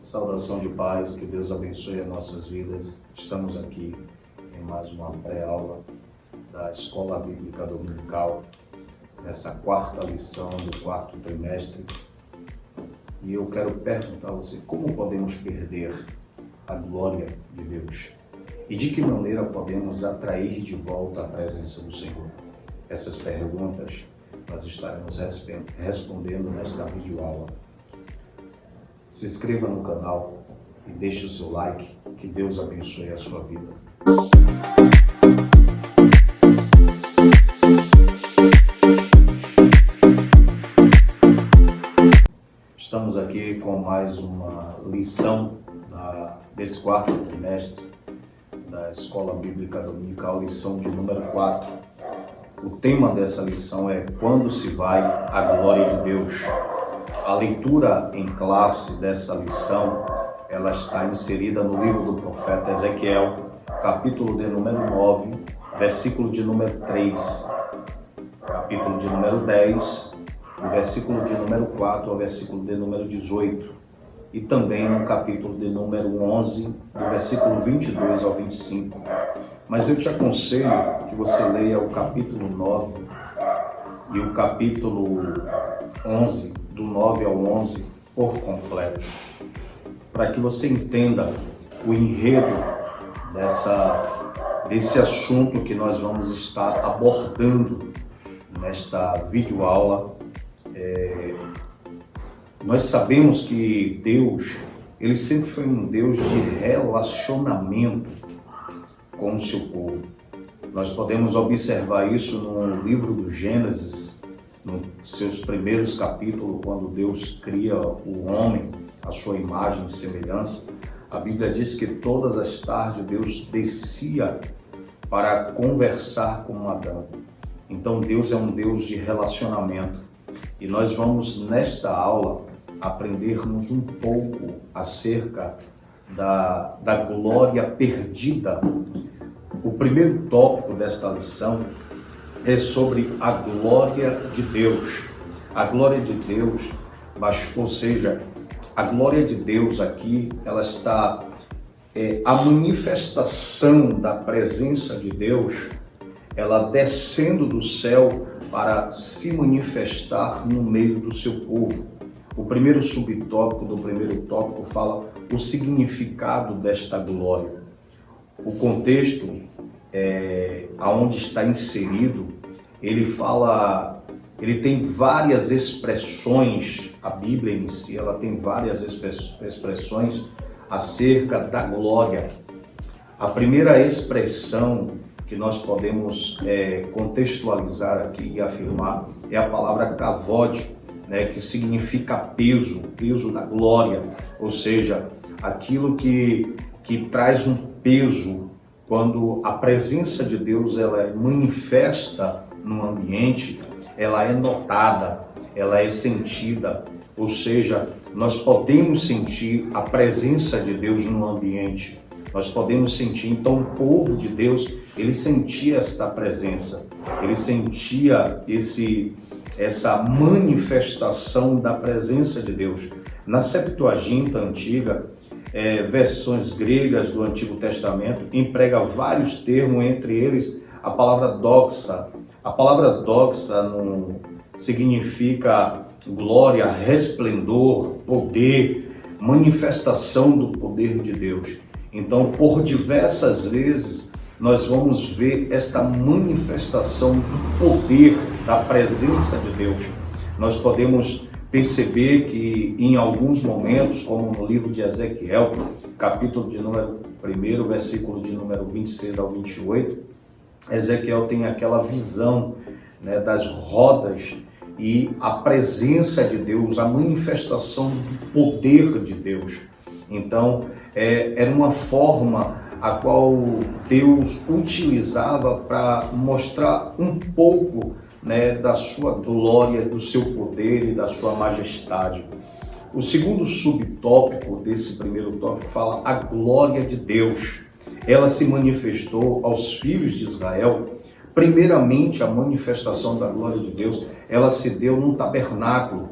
Saudação de paz, que Deus abençoe as nossas vidas. Estamos aqui em mais uma pré-aula da Escola Bíblica Dominical, nessa quarta lição do quarto trimestre. E eu quero perguntar a você, como podemos perder a glória de Deus? E de que maneira podemos atrair de volta a presença do Senhor? Essas perguntas nós estaremos respondendo nesta videoaula. Se inscreva no canal e deixe o seu like, que Deus abençoe a sua vida. Estamos aqui com mais uma lição desse quarto trimestre da Escola Bíblica Dominical, lição de número 4. O tema dessa lição é Quando se vai a glória de Deus? A leitura em classe dessa lição, ela está inserida no livro do profeta Ezequiel, capítulo de número 9, versículo de número 3, capítulo de número 10, do versículo de número 4 ao versículo de número 18, e também no capítulo de número 11, do versículo 22 ao 25. Mas eu te aconselho que você leia o capítulo 9 e o capítulo 11, do 9 ao 11, por completo, para que você entenda o enredo desse assunto que nós vamos estar abordando nesta videoaula. Nós sabemos que Deus, ele sempre foi um Deus de relacionamento com o seu povo. Nós podemos observar isso no livro do Gênesis, nos seus primeiros capítulos, quando Deus cria o homem, a sua imagem e semelhança. A Bíblia diz que todas as tardes Deus descia para conversar com Adão. Então Deus é um Deus de relacionamento. E nós vamos, nesta aula, aprendermos um pouco acerca da glória perdida. O primeiro tópico desta lição é sobre a glória de Deus. A glória de Deus, ou seja, a glória de Deus aqui, ela está, a manifestação da presença de Deus, ela descendo do céu para se manifestar no meio do seu povo. O primeiro subtópico do primeiro tópico fala o significado desta glória. O contexto aonde está inserido, ele tem várias expressões. A Bíblia em si, ela tem várias expressões acerca da glória. A primeira expressão que nós podemos contextualizar aqui e afirmar é a palavra kavod, que significa peso da glória, ou seja, aquilo que traz um peso. Quando a presença de Deus ela é manifesta no ambiente, ela é notada, ela é sentida, ou seja, nós podemos sentir a presença de Deus no ambiente, nós podemos sentir. Então o povo de Deus, ele sentia esta presença, ele sentia essa manifestação da presença de Deus. Na Septuaginta antiga, versões gregas do Antigo Testamento, emprega vários termos, entre eles a palavra doxa. A palavra doxa significa glória, resplendor, poder, manifestação do poder de Deus. Então, por diversas vezes, nós vamos ver esta manifestação do poder, da presença de Deus. Nós podemos perceber que em alguns momentos, como no livro de Ezequiel, capítulo de número 1, versículo de número 26 ao 28, Ezequiel tem aquela visão das rodas e a presença de Deus, a manifestação do poder de Deus. Então, era uma forma a qual Deus utilizava para mostrar um pouco da sua glória, do seu poder e da sua majestade. O segundo subtópico desse primeiro tópico fala a glória de Deus. Ela se manifestou aos filhos de Israel. Primeiramente, a manifestação da glória de Deus, ela se deu num tabernáculo.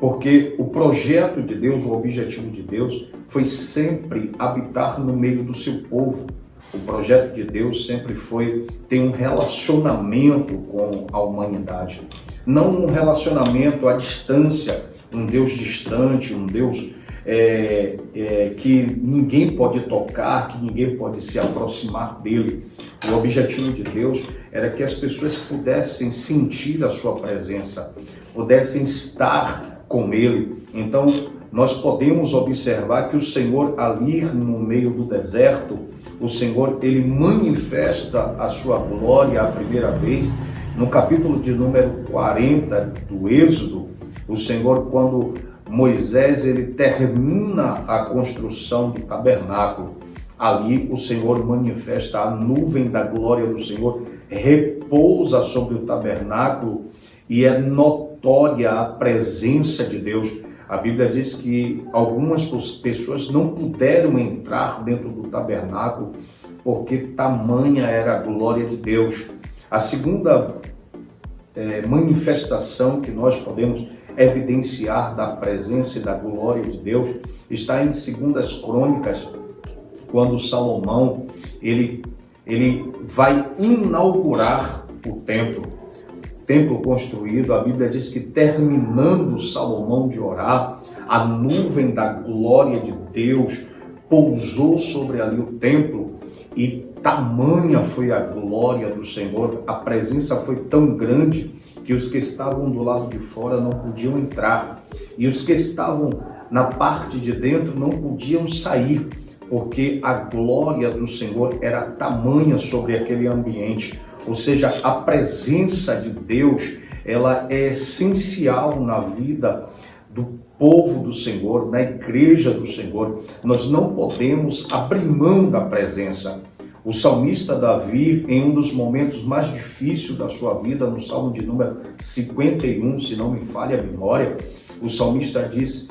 Porque o projeto de Deus, o objetivo de Deus, foi sempre habitar no meio do seu povo. O projeto de Deus sempre foi ter um relacionamento com a humanidade. Não um relacionamento à distância, um Deus distante, um Deus que ninguém pode tocar, que ninguém pode se aproximar dele. O objetivo de Deus era que as pessoas pudessem sentir a sua presença, pudessem estar com ele. Então, nós podemos observar que o Senhor ali no meio do deserto, o Senhor, ele manifesta a sua glória a primeira vez no capítulo de número 40 do Êxodo. O Senhor, quando Moisés ele termina a construção do tabernáculo, ali o Senhor manifesta a nuvem da glória do Senhor, repousa sobre o tabernáculo e é notória a presença de Deus. A Bíblia diz que algumas pessoas não puderam entrar dentro do tabernáculo porque tamanha era a glória de Deus. A segunda manifestação que nós podemos evidenciar da presença e da glória de Deus está em 2 Crônicas, quando Salomão ele vai inaugurar o templo construído. A Bíblia diz que terminando Salomão de orar, a nuvem da glória de Deus pousou sobre ali o templo e tamanha foi a glória do Senhor, a presença foi tão grande que os que estavam do lado de fora não podiam entrar e os que estavam na parte de dentro não podiam sair, porque a glória do Senhor era tamanha sobre aquele ambiente. Ou seja, a presença de Deus, ela é essencial na vida do povo do Senhor, na igreja do Senhor. Nós não podemos abrir mão da presença. O salmista Davi, em um dos momentos mais difíceis da sua vida, no Salmo de número 51, se não me falha a memória, o salmista disse,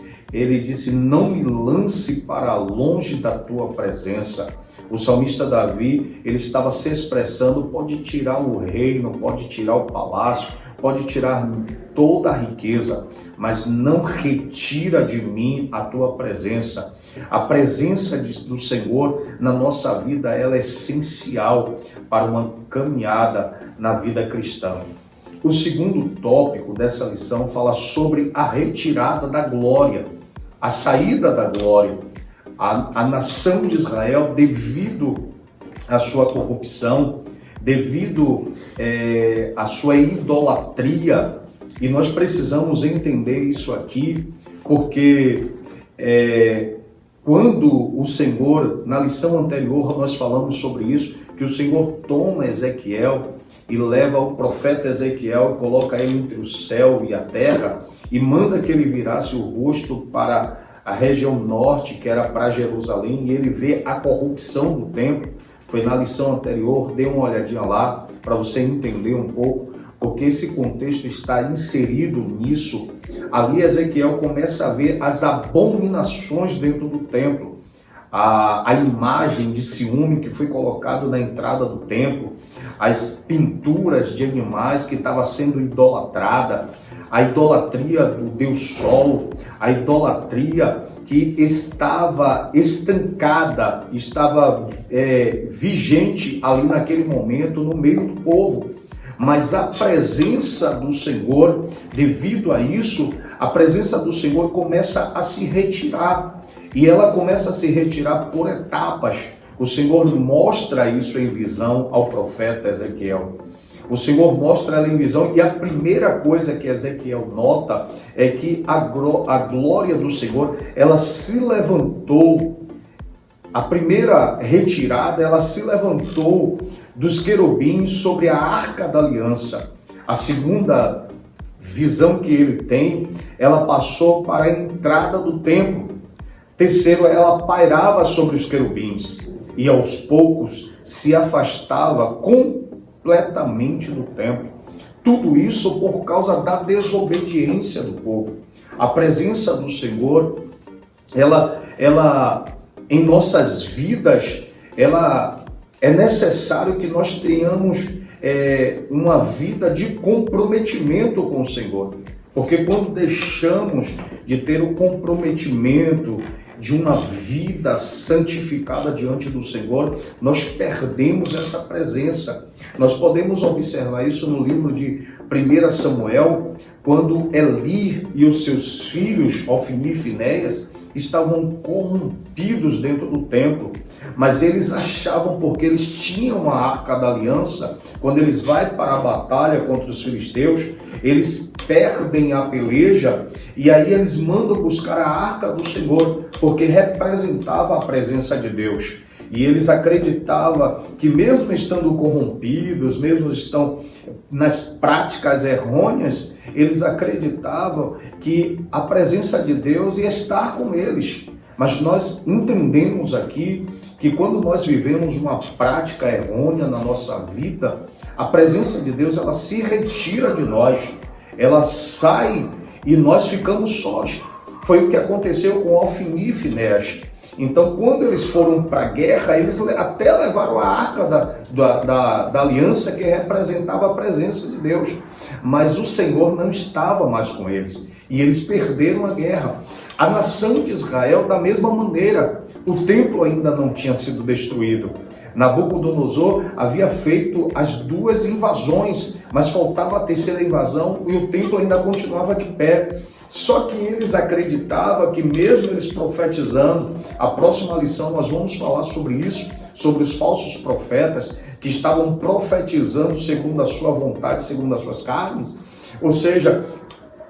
não me lance para longe da tua presença. O salmista Davi, ele estava se expressando, pode tirar o reino, pode tirar o palácio, pode tirar toda a riqueza, mas não retira de mim a tua presença. A presença do Senhor na nossa vida, ela é essencial para uma caminhada na vida cristã. O segundo tópico dessa lição fala sobre a retirada da glória, a saída da glória. A nação de Israel, devido à sua corrupção, devido à sua idolatria, e nós precisamos entender isso aqui, porque quando o Senhor, na lição anterior nós falamos sobre isso, que o Senhor toma Ezequiel e leva o profeta Ezequiel, coloca ele entre o céu e a terra, e manda que ele virasse o rosto para a região norte, que era para Jerusalém, e ele vê a corrupção do templo. Foi na lição anterior, dê uma olhadinha lá, para você entender um pouco, porque esse contexto está inserido nisso. Ali Ezequiel começa a ver as abominações dentro do templo, a imagem de ciúme que foi colocado na entrada do templo, as pinturas de animais que estava sendo idolatrada, a idolatria do Deus Sol, a idolatria que estava estancada, estava vigente ali naquele momento no meio do povo. Mas a presença do Senhor, devido a isso, a presença do Senhor começa a se retirar. E ela começa a se retirar por etapas. O Senhor mostra isso em visão ao profeta Ezequiel. O Senhor mostra ela em visão, e a primeira coisa que Ezequiel nota é que a glória do Senhor, ela se levantou. A primeira retirada, ela se levantou dos querubins sobre a Arca da Aliança. A segunda visão que ele tem, ela passou para a entrada do templo. Terceiro, ela pairava sobre os querubins e aos poucos se afastava completamente do templo. Tudo isso por causa da desobediência do povo. A presença do Senhor, ela em nossas vidas, ela é necessário que nós tenhamos uma vida de comprometimento com o Senhor. Porque quando deixamos de ter o comprometimento de uma vida santificada diante do Senhor, nós perdemos essa presença. Nós podemos observar isso no livro de 1 Samuel, quando Eli e os seus filhos, Ofni e Finéias, estavam corrompidos dentro do templo, mas eles achavam, porque eles tinham a Arca da Aliança, quando eles vão para a batalha contra os filisteus, eles perdem a peleja e aí eles mandam buscar a Arca do Senhor, porque representava a presença de Deus. E eles acreditavam que mesmo estando corrompidos, mesmo estão nas práticas errôneas, eles acreditavam que a presença de Deus ia estar com eles. Mas nós entendemos aqui que quando nós vivemos uma prática errônea na nossa vida, a presença de Deus ela se retira de nós, ela sai e nós ficamos sós. Foi o que aconteceu com Ofni e Finéias. Então, quando eles foram para a guerra, eles até levaram a Arca da Aliança, que representava a presença de Deus. Mas o Senhor não estava mais com eles. E eles perderam a guerra. A nação de Israel, da mesma maneira, o templo ainda não tinha sido destruído. Nabucodonosor havia feito as 2 invasões, mas faltava a 3ª invasão e o templo ainda continuava de pé. Só que eles acreditavam que mesmo eles profetizando, a próxima lição nós vamos falar sobre isso, sobre os falsos profetas que estavam profetizando segundo a sua vontade, segundo as suas carnes, ou seja,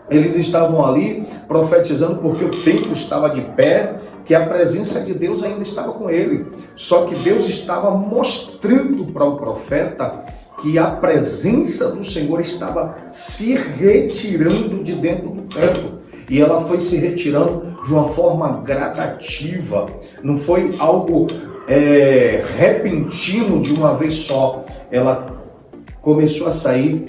eles estavam ali profetizando porque o templo estava de pé, que a presença de Deus ainda estava com ele. Só que Deus estava mostrando para o profeta que a presença do Senhor estava se retirando de dentro do templo. E ela foi se retirando de uma forma gradativa. Não foi algo repentino de uma vez só. Ela começou a sair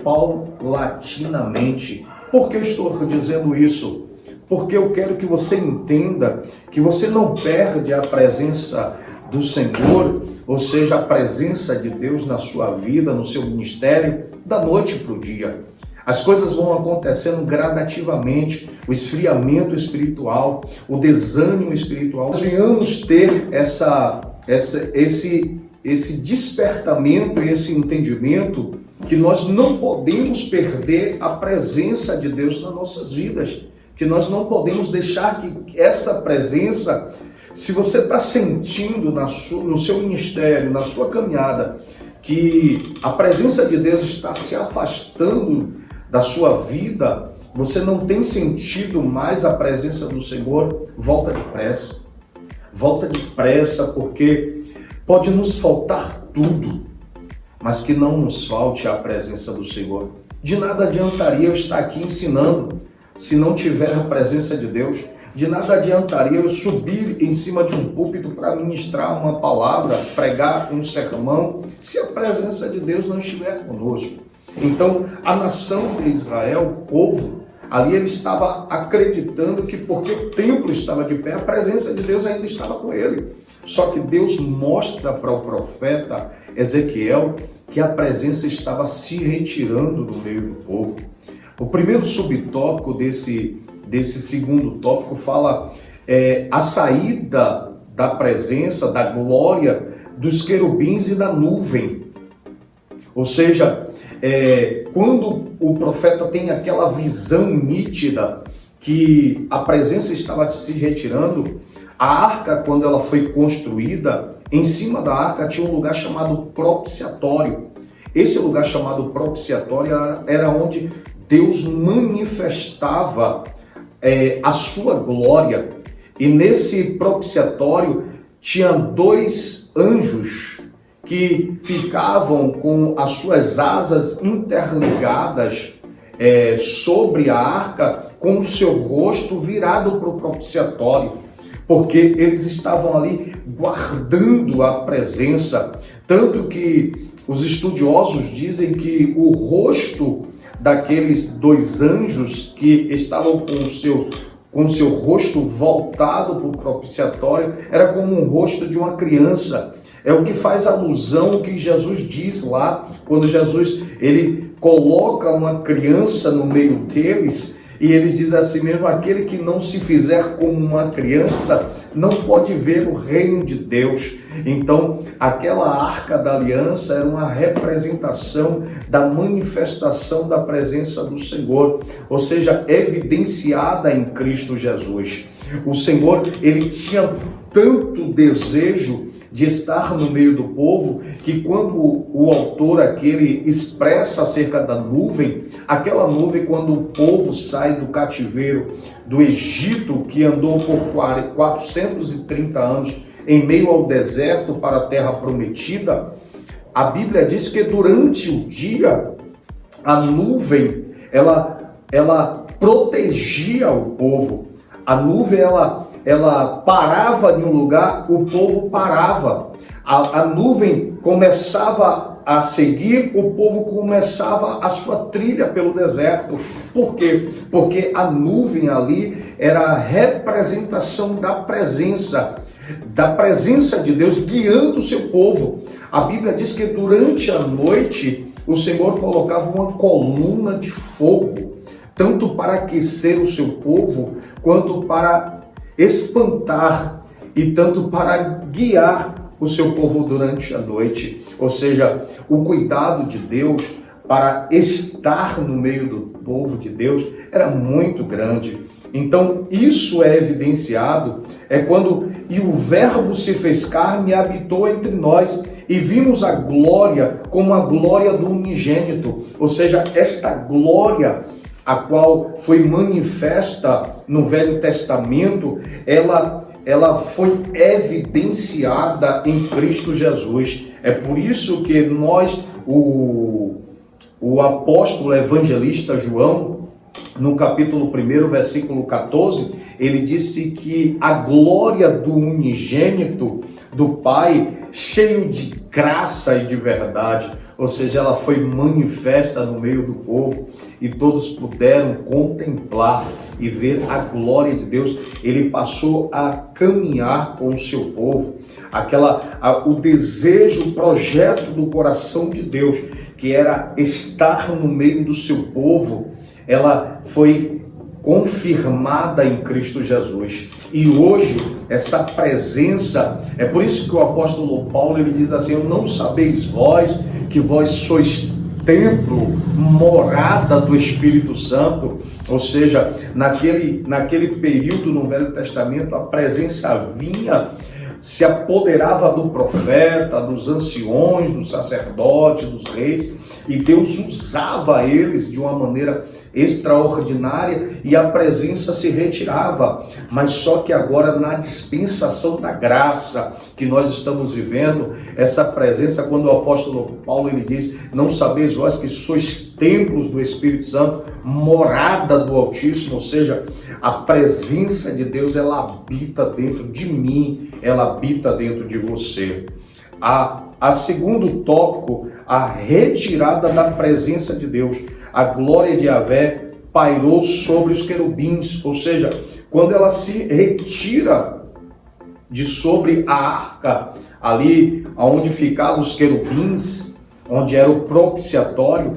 paulatinamente. Por que eu estou dizendo isso? Porque eu quero que você entenda que você não perde a presença do Senhor, ou seja, a presença de Deus na sua vida, no seu ministério, da noite para o dia. As coisas vão acontecendo gradativamente, o esfriamento espiritual, o desânimo espiritual. Nós venhamos ter esse despertamento e esse entendimento que nós não podemos perder a presença de Deus nas nossas vidas, que nós não podemos deixar que essa presença, se você está sentindo no seu ministério, na sua caminhada, que a presença de Deus está se afastando da sua vida, você não tem sentido mais a presença do Senhor, volta depressa. Volta depressa, porque pode nos faltar tudo, mas que não nos falte a presença do Senhor. De nada adiantaria eu estar aqui ensinando se não tiver a presença de Deus. De nada adiantaria eu subir em cima de um púlpito para ministrar uma palavra, pregar um sermão, se a presença de Deus não estiver conosco. Então, a nação de Israel, o povo, ali ele estava acreditando que porque o templo estava de pé, a presença de Deus ainda estava com ele. Só que Deus mostra para o profeta Ezequiel que a presença estava se retirando do meio do povo. O primeiro subtópico desse segundo tópico fala a saída da presença, da glória dos querubins e da nuvem. Ou seja, quando o profeta tem aquela visão nítida que a presença estava se retirando, a arca, quando ela foi construída, em cima da arca tinha um lugar chamado propiciatório. Esse lugar chamado propiciatório era onde Deus manifestava a sua glória. E nesse propiciatório tinha 2 anjos que ficavam com as suas asas interligadas sobre a arca, com o seu rosto virado para o propiciatório, porque eles estavam ali guardando a presença. Tanto que os estudiosos dizem que o rosto daqueles 2 anjos que estavam com o seu rosto voltado para o propiciatório era como um rosto de uma criança. É o que faz alusão ao que Jesus diz lá, quando Jesus ele coloca uma criança no meio deles, e eles dizem assim mesmo: aquele que não se fizer como uma criança não pode ver o reino de Deus. Então, aquela arca da aliança era uma representação da manifestação da presença do Senhor, ou seja, evidenciada em Cristo Jesus. O Senhor, ele tinha tanto desejo de estar no meio do povo, que quando o autor aqui ele expressa acerca da nuvem, aquela nuvem, quando o povo sai do cativeiro do Egito, que andou por 430 anos em meio ao deserto para a terra prometida, a Bíblia diz que durante o dia a nuvem ela protegia o povo. A nuvem ela parava em um lugar, o povo parava. A nuvem começava a seguir, o povo começava a sua trilha pelo deserto. Por quê? Porque a nuvem ali era a representação da presença de Deus guiando o seu povo. A Bíblia diz que durante a noite o Senhor colocava uma coluna de fogo, tanto para aquecer o seu povo, quanto para espantar e tanto para guiar o seu povo durante a noite. Ou seja, o cuidado de Deus para estar no meio do povo de Deus era muito grande. Então, isso é evidenciado, quando "e o verbo se fez carne e habitou entre nós, e vimos a glória como a glória do unigênito", ou seja, esta glória a qual foi manifesta no Velho Testamento, ela foi evidenciada em Cristo Jesus. É por isso que nós, o apóstolo evangelista João, no capítulo 1, versículo 14, ele disse que a glória do unigênito do Pai, cheio de graça e de verdade, ou seja, ela foi manifesta no meio do povo e todos puderam contemplar e ver a glória de Deus. Ele passou a caminhar com o seu povo, o desejo, o projeto do coração de Deus, que era estar no meio do seu povo, ela foi confirmada em Cristo Jesus. E hoje, essa presença, é por isso que o apóstolo Paulo ele diz assim: não sabeis vós que vós sois templo, morada do Espírito Santo? Ou seja, naquele período no Velho Testamento, a presença vinha, se apoderava do profeta, dos anciões, dos sacerdotes, dos reis, e Deus usava eles de uma maneira extraordinária e a presença se retirava. Mas só que agora, na dispensação da graça que nós estamos vivendo, essa presença, quando o apóstolo Paulo ele diz: não sabeis vós que sois templos do Espírito Santo, morada do Altíssimo, ou seja, a presença de Deus, ela habita dentro de mim, ela habita dentro de você. A segundo tópico, a retirada da presença de Deus. A glória de Yahvé pairou sobre os querubins, ou seja, quando ela se retira de sobre a arca, ali onde ficavam os querubins, onde era o propiciatório,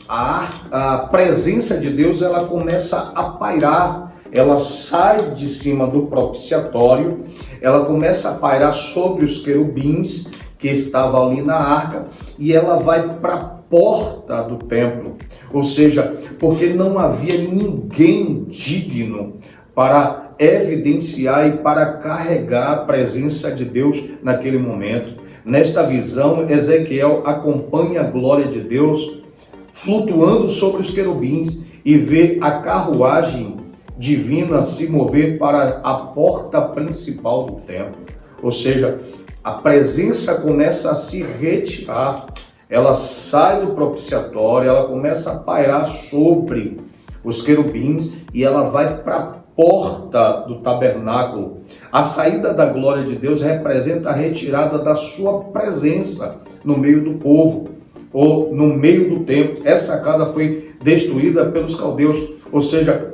a presença de Deus ela começa a pairar. Ela sai de cima do propiciatório, ela começa a pairar sobre os querubins que estavam ali na arca, e ela vai para a porta do templo, ou seja, porque não havia ninguém digno para evidenciar e para carregar a presença de Deus naquele momento. Nesta visão, Ezequiel acompanha a glória de Deus flutuando sobre os querubins e vê a carruagem divina se mover para a porta principal do templo. Ou seja, a presença começa a se retirar, ela sai do propiciatório, ela começa a pairar sobre os querubins e ela vai para a porta do tabernáculo. A saída da glória de Deus representa a retirada da sua presença no meio do povo, ou no meio do templo. Essa casa foi destruída pelos caldeus, ou seja,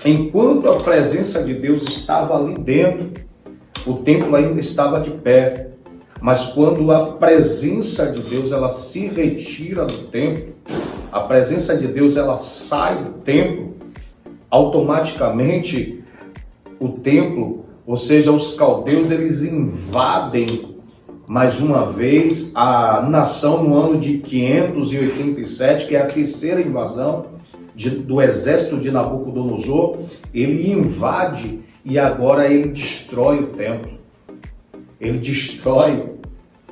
enquanto a presença de Deus estava ali dentro, o templo ainda estava de pé. Mas quando a presença de Deus ela se retira do templo, a presença de Deus ela sai do templo, automaticamente o templo, ou seja, os caldeus, eles invadem mais uma vez a nação no ano de 587, que é a terceira invasão do exército de Nabucodonosor. Ele invade e agora ele destrói o templo. Ele destrói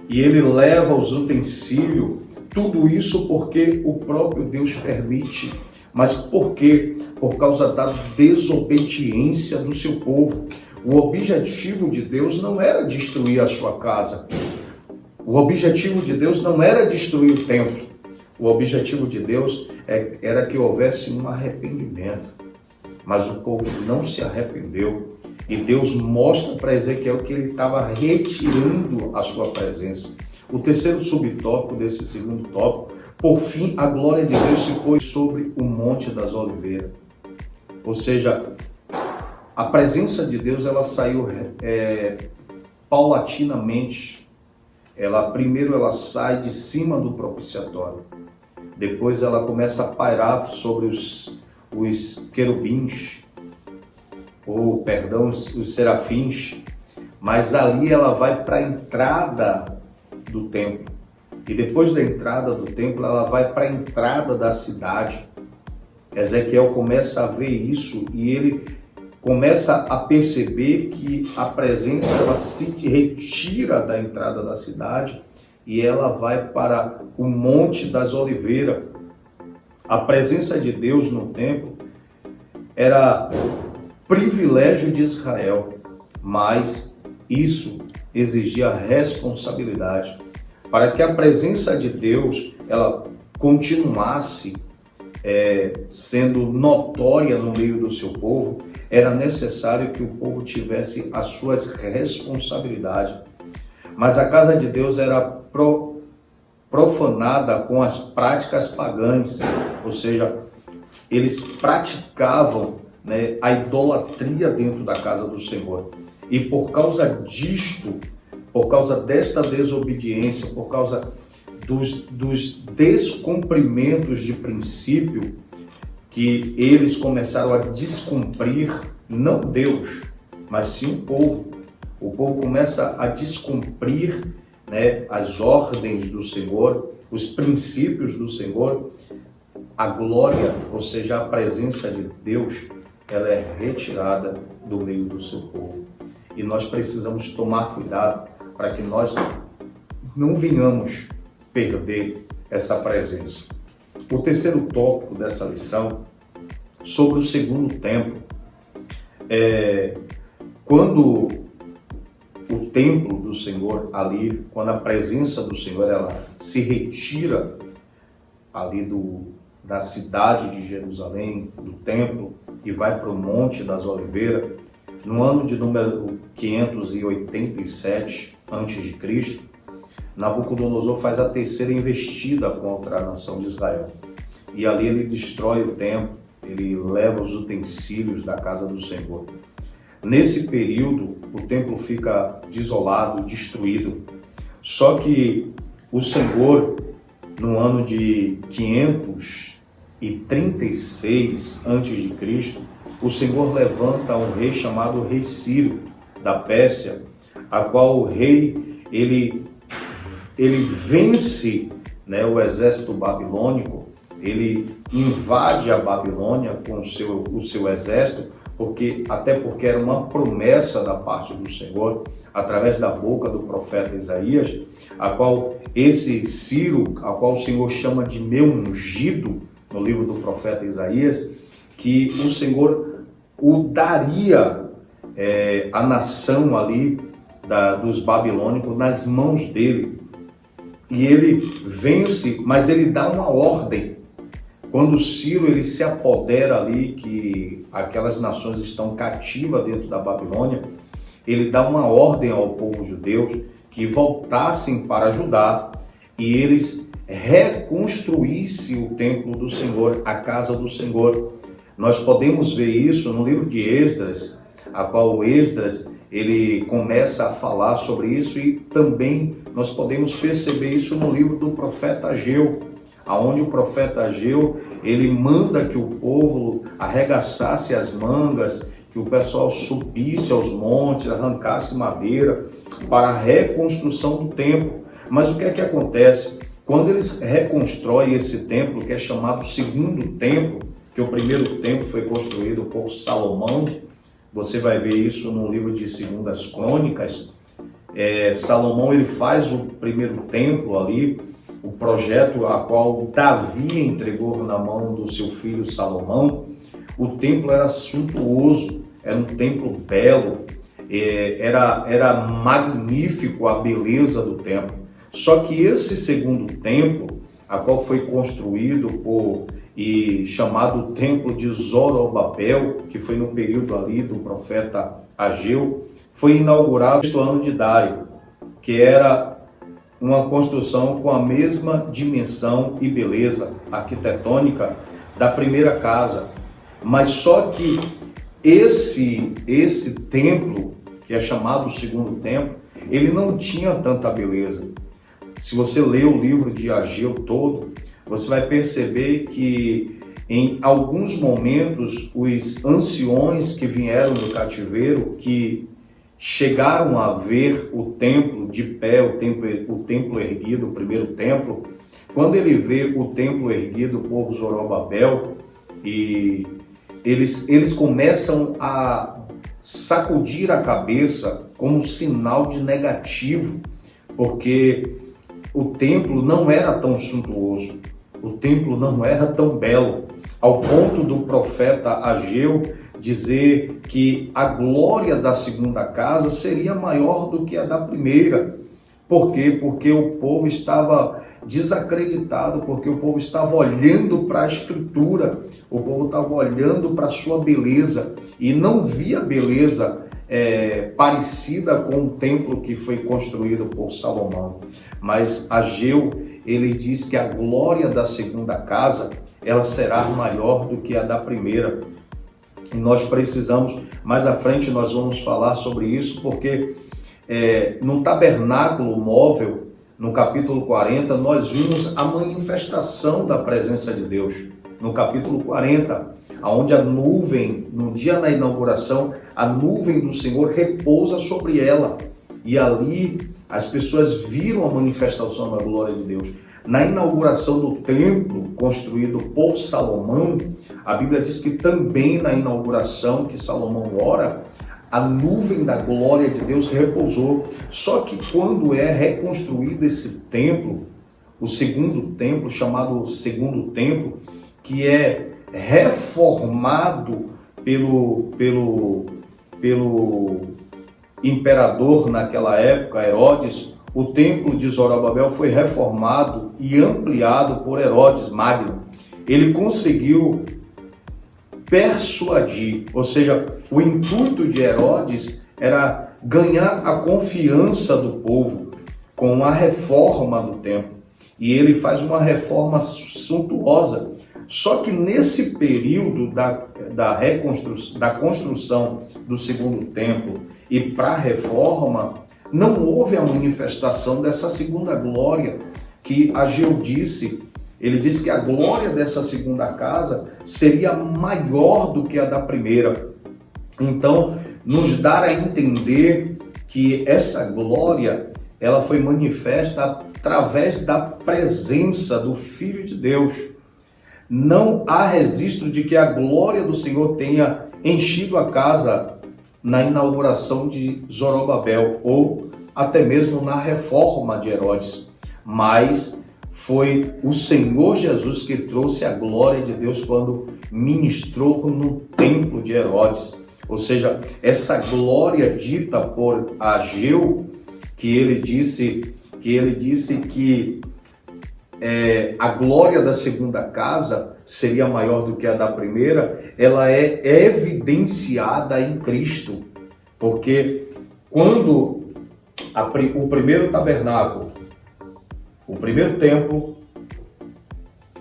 e ele leva os utensílios. Tudo isso porque o próprio Deus permite. Mas por quê? Por causa da desobediência do seu povo. O objetivo de Deus não era destruir a sua casa. O objetivo de Deus não era destruir o templo. O objetivo de Deus era que houvesse um arrependimento. Mas o povo não se arrependeu. E Deus mostra para Ezequiel que ele estava retirando a sua presença. O terceiro subtópico desse segundo tópico: por fim, a glória de Deus se pôs sobre o Monte das Oliveiras. Ou seja, a presença de Deus ela saiu paulatinamente. Primeiro ela sai de cima do propiciatório. Depois ela começa a pairar sobre os querubins, os serafins. Mas ali ela vai para a entrada do templo. E depois da entrada do templo, ela vai para a entrada da cidade. Ezequiel começa a ver isso e ele começa a perceber que a presença ela se retira da entrada da cidade e ela vai para o Monte das Oliveiras. A presença de Deus no templo era privilégio de Israel, mas isso exigia responsabilidade. Para que a presença de Deus ela continuasse sendo notória no meio do seu povo, era necessário que o povo tivesse as suas responsabilidades. Mas a casa de Deus era profanada com as práticas pagãs, ou seja, eles praticavam a idolatria dentro da casa do Senhor. E por causa disto, por causa desta desobediência, por causa dos descumprimentos de princípio que eles começaram a descumprir, não Deus, mas sim o povo. O povo começa a descumprir as ordens do Senhor, os princípios do Senhor. A glória, ou seja, a presença de Deus, ela é retirada do meio do seu povo. E nós precisamos tomar cuidado para que nós não venhamos perder essa presença. O terceiro tópico dessa lição, sobre o segundo templo, quando o templo do Senhor ali, quando a presença do Senhor ela se retira ali da cidade de Jerusalém, do templo, e vai para o Monte das Oliveiras, no ano de número 587 a.C., Nabucodonosor faz a terceira investida contra a nação de Israel. E ali ele destrói o templo, ele leva os utensílios da casa do Senhor. Nesse período, o templo fica desolado, destruído. Só que o Senhor, no ano de 536 a.C., o Senhor levanta um rei chamado Rei Ciro, da Pérsia, a qual o rei, ele vence o exército babilônico, ele invade a Babilônia com o seu exército, até porque era uma promessa da parte do Senhor, através da boca do profeta Isaías, a qual esse Ciro, a qual o Senhor chama de meu ungido, no livro do profeta Isaías, que o Senhor o daria a nação ali dos babilônicos nas mãos dele. E ele vence, mas ele dá uma ordem. Quando Ciro ele se apodera ali, que aquelas nações estão cativas dentro da Babilônia, ele dá uma ordem ao povo judeu que voltassem para Judá e eles reconstruíssem o templo do Senhor, a casa do Senhor. Nós podemos ver isso no livro de Esdras, a qual Esdras ele começa a falar sobre isso, e também nós podemos perceber isso no livro do profeta Ageu, aonde o profeta Ageu, ele manda que o povo arregaçasse as mangas, que o pessoal subisse aos montes, arrancasse madeira para a reconstrução do templo. Mas o que é que acontece? Quando eles reconstroem esse templo, que é chamado segundo templo, que o primeiro templo foi construído por Salomão, você vai ver isso no livro de 2 Crônicas. Salomão, ele faz o primeiro templo ali, o projeto a qual Davi entregou na mão do seu filho Salomão. O templo era suntuoso, era um templo belo, era magnífico a beleza do templo. Só que esse segundo templo, a qual foi construído e chamado Templo de Zorobabel, que foi no período ali do profeta Ageu, foi inaugurado no ano de Dário, que era uma construção com a mesma dimensão e beleza arquitetônica da primeira casa. Mas só que esse templo, que é chamado segundo templo, ele não tinha tanta beleza. Se você ler o livro de Ageu todo, você vai perceber que em alguns momentos os anciões que vieram do cativeiro, que chegaram a ver o templo de pé, o templo erguido, o primeiro templo, quando ele vê o templo erguido por Zorobabel, e eles começam a sacudir a cabeça como sinal de negativo, porque o templo não era tão suntuoso, o templo não era tão belo, ao ponto do profeta Ageu dizer que a glória da segunda casa seria maior do que a da primeira. Por quê? Porque o povo estava desacreditado, porque o povo estava olhando para a estrutura, o povo estava olhando para a sua beleza e não via beleza parecida com o templo que foi construído por Salomão. Mas Ageu, ele diz que a glória da segunda casa, ela será maior do que a da primeira. E nós precisamos, mais à frente nós vamos falar sobre isso, porque no tabernáculo móvel, no capítulo 40, nós vimos a manifestação da presença de Deus. No capítulo 40, onde a nuvem, no dia da inauguração, a nuvem do Senhor repousa sobre ela. E ali as pessoas viram a manifestação da glória de Deus. Na inauguração do templo construído por Salomão, a Bíblia diz que também na inauguração que Salomão ora, a nuvem da glória de Deus repousou. Só que quando é reconstruído esse templo, o segundo templo, chamado segundo templo, que é reformado pelo imperador naquela época, Herodes, o templo de Zorobabel foi reformado e ampliado por Herodes Magno. Ele conseguiu persuadir, ou seja, o intuito de Herodes era ganhar a confiança do povo com a reforma do templo. E ele faz uma reforma suntuosa. Só que nesse período da construção do segundo templo e para a reforma, não houve a manifestação dessa segunda glória que Ageu disse. Ele disse que a glória dessa segunda casa seria maior do que a da primeira. Então, nos dá a entender que essa glória, ela foi manifesta através da presença do Filho de Deus. Não há registro de que a glória do Senhor tenha enchido a casa na inauguração de Zorobabel ou até mesmo na reforma de Herodes, mas foi o Senhor Jesus que trouxe a glória de Deus quando ministrou no templo de Herodes. Ou seja, essa glória dita por Ageu, que ele disse que a glória da segunda casa seria maior do que a da primeira, ela é evidenciada em Cristo, porque quando o primeiro tabernáculo, o primeiro templo,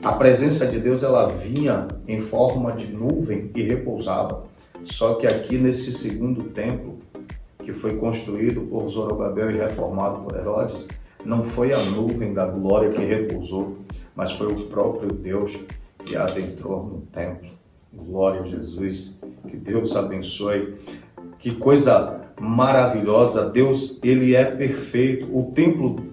a presença de Deus ela vinha em forma de nuvem e repousava. Só que aqui nesse segundo templo, que foi construído por Zorobabel e reformado por Herodes, não foi a nuvem da glória que repousou, mas foi o próprio Deus que adentrou no templo. Glória a Jesus, que Deus abençoe. Que coisa maravilhosa, Deus, ele é perfeito. O templo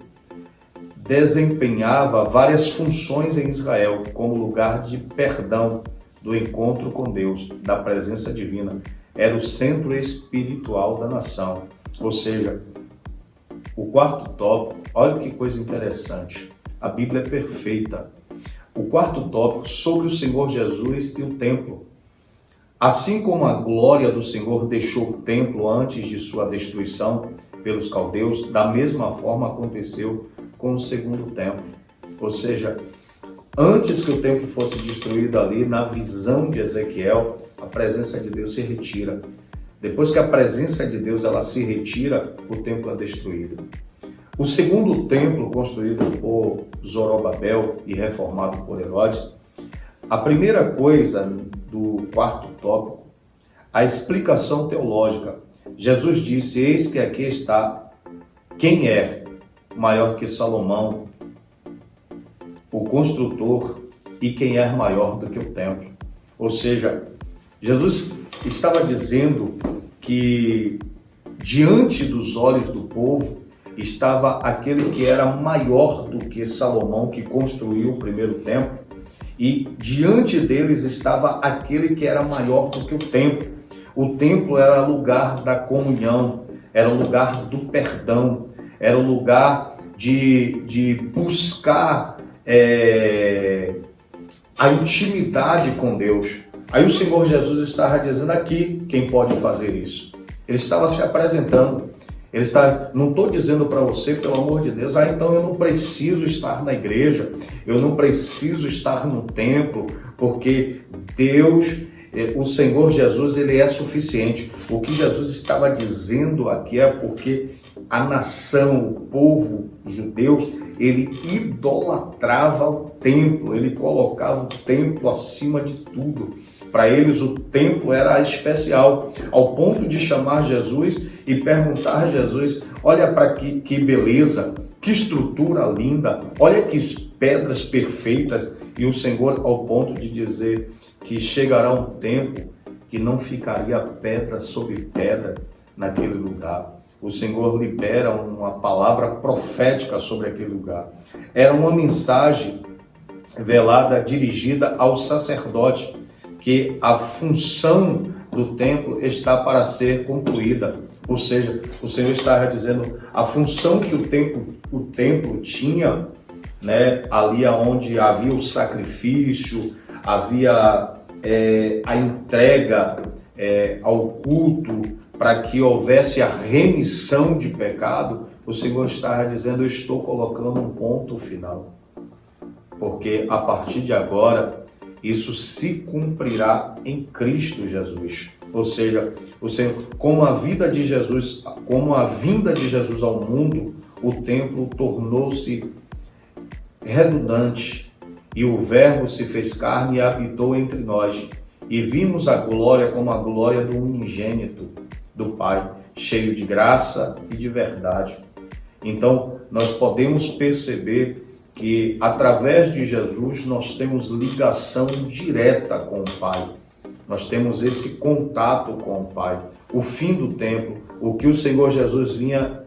desempenhava várias funções em Israel, como lugar de perdão, do encontro com Deus, da presença divina. Era o centro espiritual da nação. Ou seja, o quarto tópico, olha que coisa interessante, a Bíblia é perfeita. O quarto tópico sobre o Senhor Jesus e o templo. Assim como a glória do Senhor deixou o templo antes de sua destruição pelos caldeus, da mesma forma aconteceu com o segundo templo. Ou seja, antes que o templo fosse destruído ali, na visão de Ezequiel, a presença de Deus se retira. Depois que a presença de Deus ela se retira, o templo é destruído. O segundo templo, construído por Zorobabel e reformado por Herodes, a primeira coisa do quarto tópico, a explicação teológica. Jesus disse: eis que aqui está quem é maior que Salomão, o construtor, e quem é maior do que o templo. Ou seja, Jesus estava dizendo que diante dos olhos do povo estava aquele que era maior do que Salomão, que construiu o primeiro templo, e diante deles estava aquele que era maior do que o templo. O templo era lugar da comunhão, era o lugar do perdão, era o lugar de buscar a intimidade com Deus. Aí o Senhor Jesus estava dizendo aqui quem pode fazer isso. Ele estava se apresentando. Ele está, não estou dizendo para você, pelo amor de Deus, então eu não preciso estar na igreja, eu não preciso estar no templo, porque Deus, o Senhor Jesus, ele é suficiente. O que Jesus estava dizendo aqui é porque a nação, o povo judeu, ele idolatrava o templo, ele colocava o templo acima de tudo. Para eles o templo era especial, ao ponto de chamar Jesus e perguntar a Jesus: olha para que beleza, que estrutura linda, olha que pedras perfeitas. E o Senhor ao ponto de dizer que chegará um tempo que não ficaria pedra sobre pedra naquele lugar. O Senhor libera uma palavra profética sobre aquele lugar. Era uma mensagem velada dirigida ao sacerdote, que a função do templo está para ser concluída. Ou seja, o Senhor estava dizendo a função que o templo tinha, né, ali onde havia o sacrifício, havia a entrega ao culto, para que houvesse a remissão de pecado. O Senhor estava dizendo: eu estou colocando um ponto final, porque a partir de agora isso se cumprirá em Cristo Jesus. Ou seja, o Senhor, como a vinda de Jesus ao mundo, o templo tornou-se redundante e o Verbo se fez carne e habitou entre nós, e vimos a glória como a glória do unigênito do Pai, cheio de graça e de verdade. Então, nós podemos perceber que através de Jesus nós temos ligação direta com o Pai. Nós temos esse contato com o Pai. O fim do templo, o que o Senhor Jesus vinha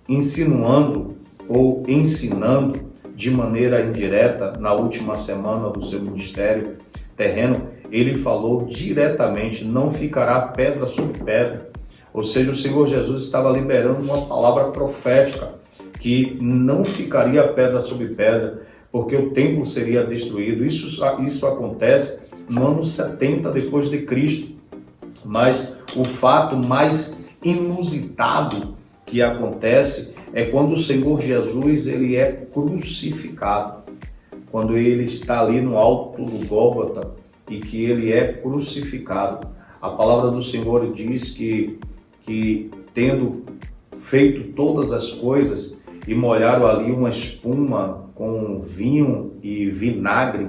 insinuando ou ensinando de maneira indireta na última semana do seu ministério terreno, ele falou diretamente: não ficará pedra sobre pedra. Ou seja, o Senhor Jesus estava liberando uma palavra profética, que não ficaria pedra sobre pedra, porque o templo seria destruído. Isso acontece no ano 70 depois de Cristo. Mas o fato mais inusitado que acontece é quando o Senhor Jesus ele é crucificado. Quando ele está ali no alto do Gólgota e que ele é crucificado. A palavra do Senhor diz que tendo feito todas as coisas e molharam ali uma espuma com vinho e vinagre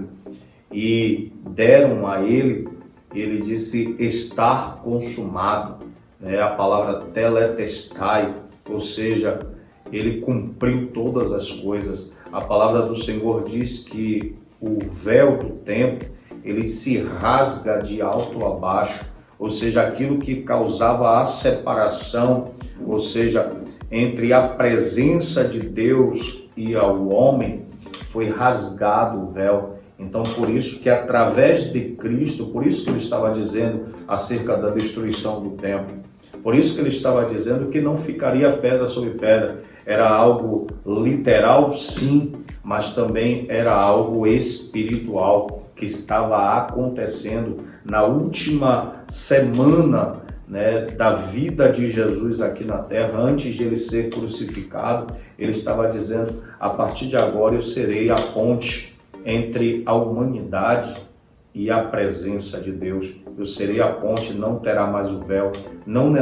e deram a ele, ele disse: estar consumado. A palavra teletestai, ou seja, ele cumpriu todas as coisas. a palavra do Senhor diz que o véu do templo, ele se rasga de alto a baixo, ou seja, aquilo que causava a separação, ou seja, entre a presença de Deus e ao homem, foi rasgado o véu. Então, por isso que através de Cristo, por isso que ele estava dizendo acerca da destruição do templo, por isso que ele estava dizendo que não ficaria pedra sobre pedra. Era algo literal, sim, mas também era algo espiritual que estava acontecendo na última semana, né, da vida de Jesus aqui na terra, antes de ele ser crucificado. Ele estava dizendo: a partir de agora eu serei a ponte entre a humanidade e a presença de Deus. Eu serei a ponte, não terá mais o véu, não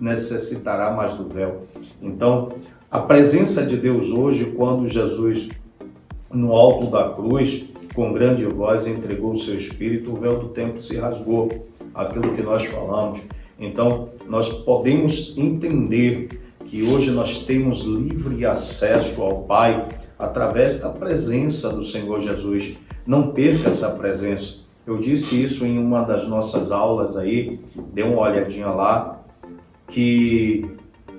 necessitará mais do véu. Então, a presença de Deus hoje, quando Jesus, no alto da cruz, com grande voz, entregou o seu Espírito, o véu do templo se rasgou, aquilo que nós falamos. Então, nós podemos entender que hoje nós temos livre acesso ao Pai através da presença do Senhor Jesus. Não perca essa presença. Eu disse isso em uma das nossas aulas aí, dê uma olhadinha lá, que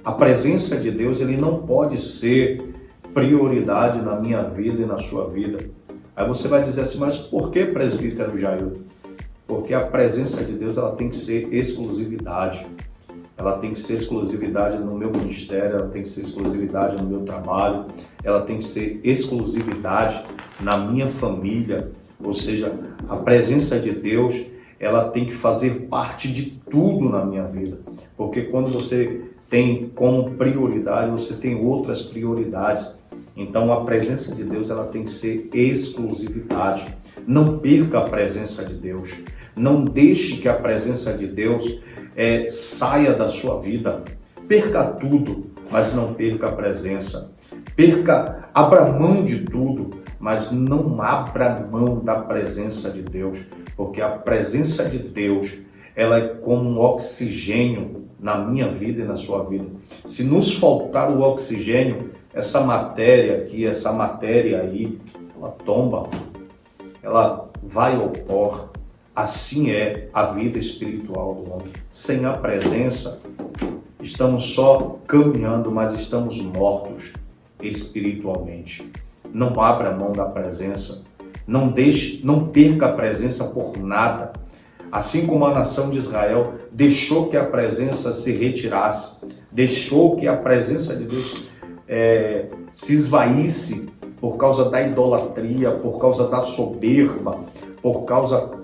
a presença de Deus, ele não pode ser prioridade na minha vida e na sua vida. Aí você vai dizer assim: mas por que, presbítero Jair? Porque a presença de Deus, ela tem que ser exclusividade. Ela tem que ser exclusividade no meu ministério, ela tem que ser exclusividade no meu trabalho, ela tem que ser exclusividade na minha família. Ou seja, a presença de Deus, ela tem que fazer parte de tudo na minha vida. Porque quando você tem como prioridade, você tem outras prioridades. Então a presença de Deus, ela tem que ser exclusividade. Não perca a presença de Deus. Não deixe que a presença de Deus saia da sua vida. Perca tudo, mas não perca a presença. Abra mão de tudo, mas não abra mão da presença de Deus, porque a presença de Deus, ela é como um oxigênio na minha vida e na sua vida. Se nos faltar o oxigênio, essa matéria aqui, essa matéria aí, ela tomba, ela vai ao pó. Assim é a vida espiritual do homem. Sem a presença, estamos só caminhando, mas estamos mortos espiritualmente. Não abra mão da presença. Não perca a presença por nada. Assim como a nação de Israel deixou que a presença se retirasse, deixou que a presença de Deus se esvaísse por causa da idolatria, por causa da soberba, por causa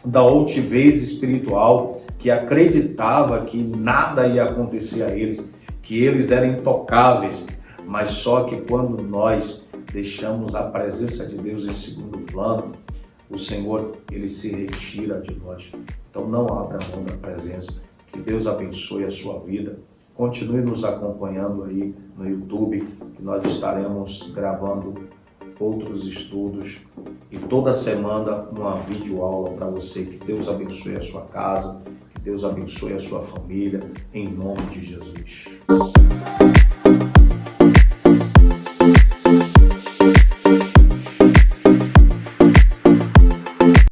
da altivez espiritual, que acreditava que nada ia acontecer a eles, que eles eram intocáveis. Mas só que quando nós deixamos a presença de Deus em segundo plano, o Senhor, ele se retira de nós. Então não abra mão da presença. Que Deus abençoe a sua vida. Continue nos acompanhando aí no YouTube, que nós estaremos gravando outros estudos e toda semana uma videoaula para você. Que Deus abençoe a sua casa, que Deus abençoe a sua família, em nome de Jesus.